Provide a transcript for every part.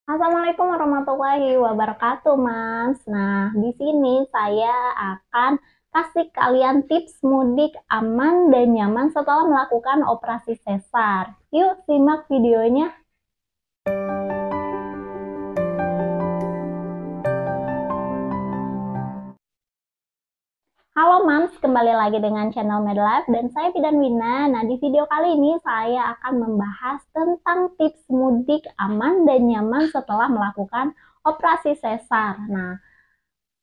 Assalamualaikum warahmatullahi wabarakatuh, Mas. Nah, di sini saya akan kasih kalian tips mudik aman dan nyaman setelah melakukan operasi sesar. Yuk, simak videonya. Halo Mams, kembali lagi dengan channel Medlife dan saya Fidan Wina. Nah, di video kali ini saya akan membahas tentang tips mudik aman dan nyaman setelah melakukan operasi sesar. Nah,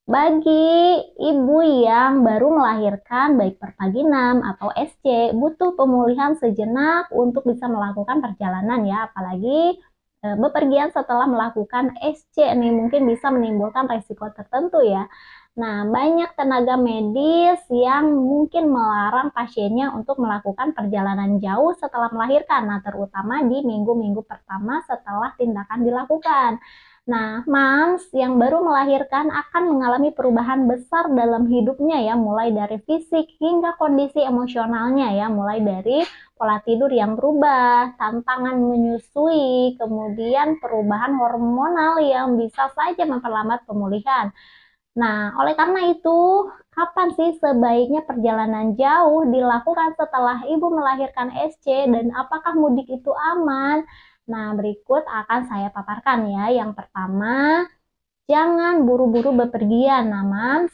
bagi ibu yang baru melahirkan, baik perpaginam atau SC, butuh pemulihan sejenak untuk bisa melakukan perjalanan ya, apalagi bepergian setelah melakukan SC ini mungkin bisa menimbulkan resiko tertentu ya. Nah, banyak tenaga medis yang mungkin melarang pasiennya untuk melakukan perjalanan jauh setelah melahirkan, nah terutama di minggu-minggu pertama setelah tindakan dilakukan. Nah, Mams yang baru melahirkan akan mengalami perubahan besar dalam hidupnya ya, mulai dari fisik hingga kondisi emosionalnya ya, mulai dari pola tidur yang berubah, tantangan menyusui, kemudian perubahan hormonal yang bisa saja memperlambat pemulihan. Nah, oleh karena itu, kapan sih sebaiknya perjalanan jauh dilakukan setelah ibu melahirkan SC dan apakah mudik itu aman? Nah, berikut akan saya paparkan ya. Yang pertama, jangan buru-buru bepergian. Nah, Mams,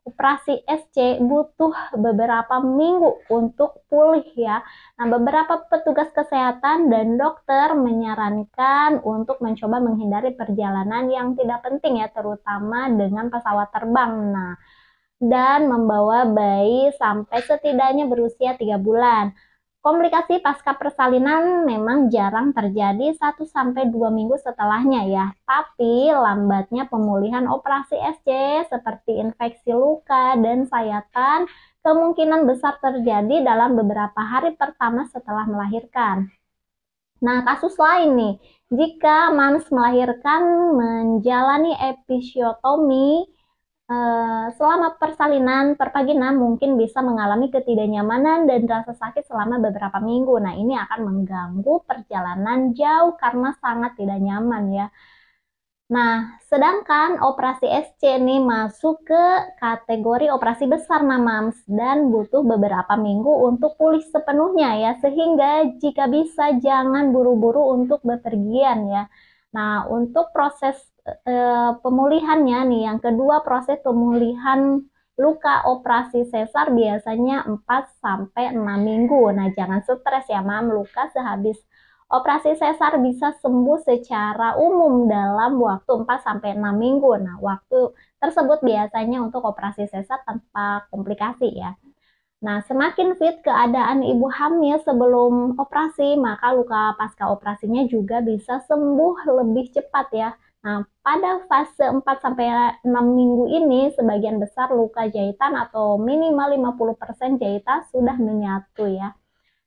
operasi SC butuh beberapa minggu untuk pulih ya. Nah, beberapa petugas kesehatan dan dokter menyarankan untuk mencoba menghindari perjalanan yang tidak penting ya, terutama dengan pesawat terbang. Nah, dan membawa bayi sampai setidaknya berusia 3 bulan. Komplikasi pasca persalinan memang jarang terjadi 1 sampai 2 minggu setelahnya ya. Tapi lambatnya pemulihan operasi SC seperti infeksi luka dan sayatan kemungkinan besar terjadi dalam beberapa hari pertama setelah melahirkan. Nah, kasus lain nih, jika Mams melahirkan menjalani episiotomi selama persalinan perpaginan mungkin bisa mengalami ketidaknyamanan dan rasa sakit selama beberapa minggu. Nah, ini akan mengganggu perjalanan jauh karena sangat tidak nyaman ya. Nah, sedangkan operasi SC ini masuk ke kategori operasi besar Mams dan butuh beberapa minggu untuk pulih sepenuhnya ya, sehingga jika bisa jangan buru-buru untuk bepergian ya. Nah, untuk proses pemulihannya nih, yang kedua proses pemulihan luka operasi sesar biasanya 4 sampai 6 minggu. Nah, jangan stres ya, Mam. Luka sehabis operasi sesar bisa sembuh secara umum dalam waktu 4 sampai 6 minggu. Nah, waktu tersebut biasanya untuk operasi sesar tanpa komplikasi ya. Nah, semakin fit keadaan ibu hamil sebelum operasi, maka luka pasca operasinya juga bisa sembuh lebih cepat ya. Nah, pada fase 4 sampai 6 minggu ini sebagian besar luka jahitan atau minimal 50% jahitan sudah menyatu ya.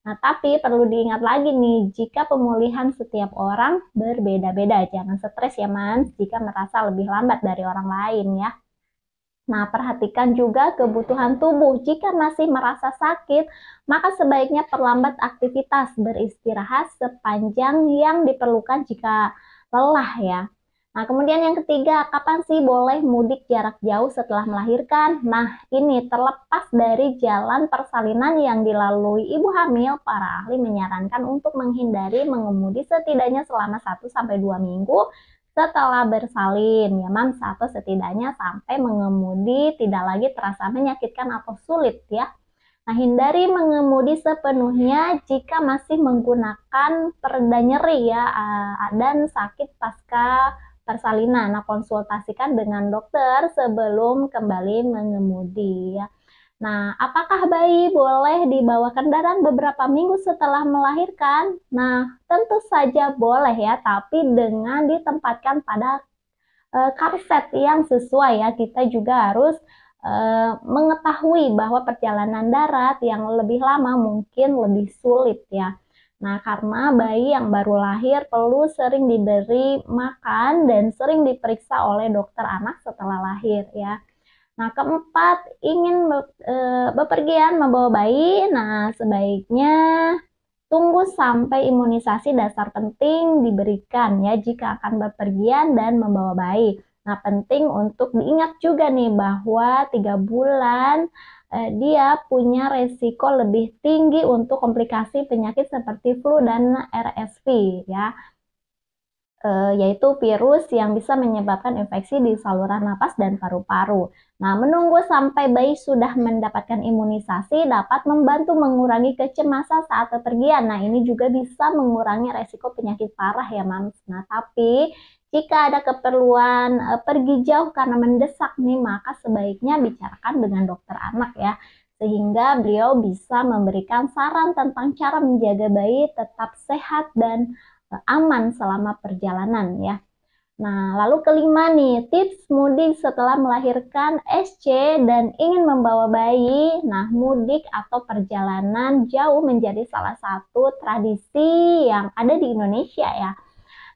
Nah, tapi perlu diingat lagi nih, jika pemulihan setiap orang berbeda-beda. Jangan stres ya, Mans, jika merasa lebih lambat dari orang lain ya. Nah, perhatikan juga kebutuhan tubuh. Jika masih merasa sakit, maka sebaiknya perlambat aktivitas beristirahat sepanjang yang diperlukan jika lelah ya. Nah, kemudian yang ketiga, kapan sih boleh mudik jarak jauh setelah melahirkan? Nah, ini terlepas dari jalan persalinan yang dilalui ibu hamil, para ahli menyarankan untuk menghindari mengemudi setidaknya selama 1 sampai 2 minggu setelah bersalin ya Mams, atau setidaknya sampai mengemudi tidak lagi terasa menyakitkan atau sulit ya. Nah, hindari mengemudi sepenuhnya jika masih menggunakan pereda nyeri ya dan sakit pasca persalinan. Nah, konsultasikan dengan dokter sebelum kembali mengemudi ya. Nah, apakah bayi boleh dibawa kendaraan beberapa minggu setelah melahirkan? Nah, tentu saja boleh ya, tapi dengan ditempatkan pada karset yang sesuai ya. Kita juga harus mengetahui bahwa perjalanan darat yang lebih lama mungkin lebih sulit ya. Nah, karena bayi yang baru lahir perlu sering diberi makan dan sering diperiksa oleh dokter anak setelah lahir ya. Nah, keempat, ingin bepergian membawa bayi. Nah, sebaiknya Tunggu sampai imunisasi dasar penting diberikan ya jika akan bepergian dan membawa bayi. Nah, penting untuk diingat juga nih bahwa 3 bulan dia punya resiko lebih tinggi untuk komplikasi penyakit seperti flu dan RSV ya. Yaitu virus yang bisa menyebabkan infeksi di saluran napas dan paru-paru. Nah, menunggu sampai bayi sudah mendapatkan imunisasi dapat membantu mengurangi kecemasan saat bepergian. Nah, ini juga bisa mengurangi resiko penyakit parah ya, Mams. Nah, tapi jika ada keperluan pergi jauh karena mendesak nih, maka sebaiknya bicarakan dengan dokter anak ya. Sehingga beliau bisa memberikan saran tentang cara menjaga bayi tetap sehat dan aman selama perjalanan ya. Nah, lalu kelima nih, tips mudik setelah melahirkan SC dan ingin membawa bayi. Nah, mudik atau perjalanan jauh menjadi salah satu tradisi yang ada di Indonesia ya.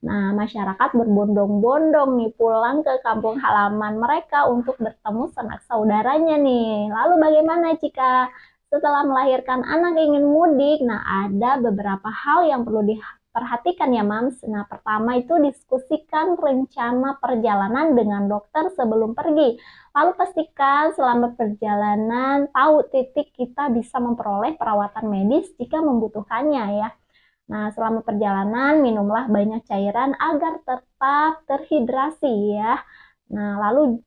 Nah, masyarakat berbondong-bondong nih pulang ke kampung halaman mereka untuk bertemu sanak saudaranya nih. Lalu bagaimana jika setelah melahirkan anak ingin mudik? Nah, ada beberapa hal yang perlu diperhatikan ya, Mams. Nah, pertama itu diskusikan rencana perjalanan dengan dokter sebelum pergi. Lalu pastikan selama perjalanan tahu titik kita bisa memperoleh perawatan medis jika membutuhkannya ya. Nah, selama perjalanan minumlah banyak cairan agar tetap terhidrasi ya. Nah, lalu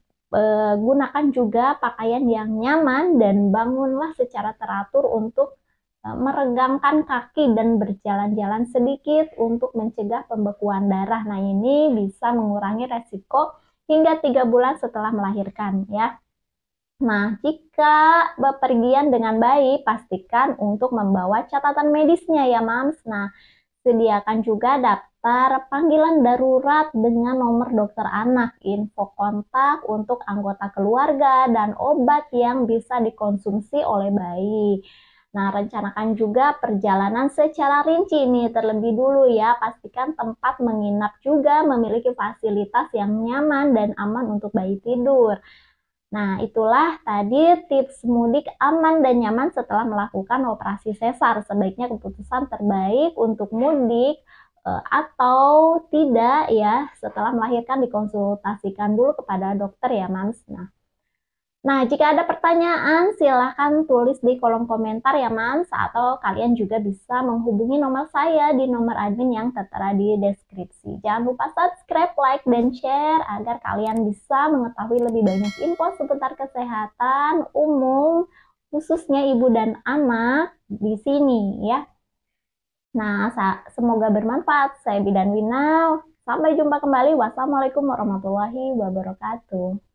gunakan juga pakaian yang nyaman dan bangunlah secara teratur untuk meregangkan kaki dan berjalan-jalan sedikit untuk mencegah pembekuan darah. Nah, ini bisa mengurangi resiko hingga 3 bulan setelah melahirkan ya. Nah, jika bepergian dengan bayi, pastikan untuk membawa catatan medisnya ya, Mams. Nah, sediakan juga daftar panggilan darurat dengan nomor dokter anak, info kontak untuk anggota keluarga, dan obat yang bisa dikonsumsi oleh bayi. Nah, rencanakan juga perjalanan secara rinci nih terlebih dulu ya. Pastikan tempat menginap juga memiliki fasilitas yang nyaman dan aman untuk bayi tidur. Nah, itulah tadi tips mudik aman dan nyaman setelah melakukan operasi sesar. Sebaiknya keputusan terbaik untuk mudik atau tidak ya setelah melahirkan dikonsultasikan dulu kepada dokter ya, Mams. Nah, jika ada pertanyaan, silahkan tulis di kolom komentar ya, Mams. Atau kalian juga bisa menghubungi nomor saya di nomor admin yang tertera di deskripsi. Jangan lupa subscribe, like, dan share agar kalian bisa mengetahui lebih banyak info seputar kesehatan umum, khususnya ibu dan anak di sini ya. Nah, semoga bermanfaat. Saya Bidan Wina. Sampai jumpa kembali. Wassalamualaikum warahmatullahi wabarakatuh.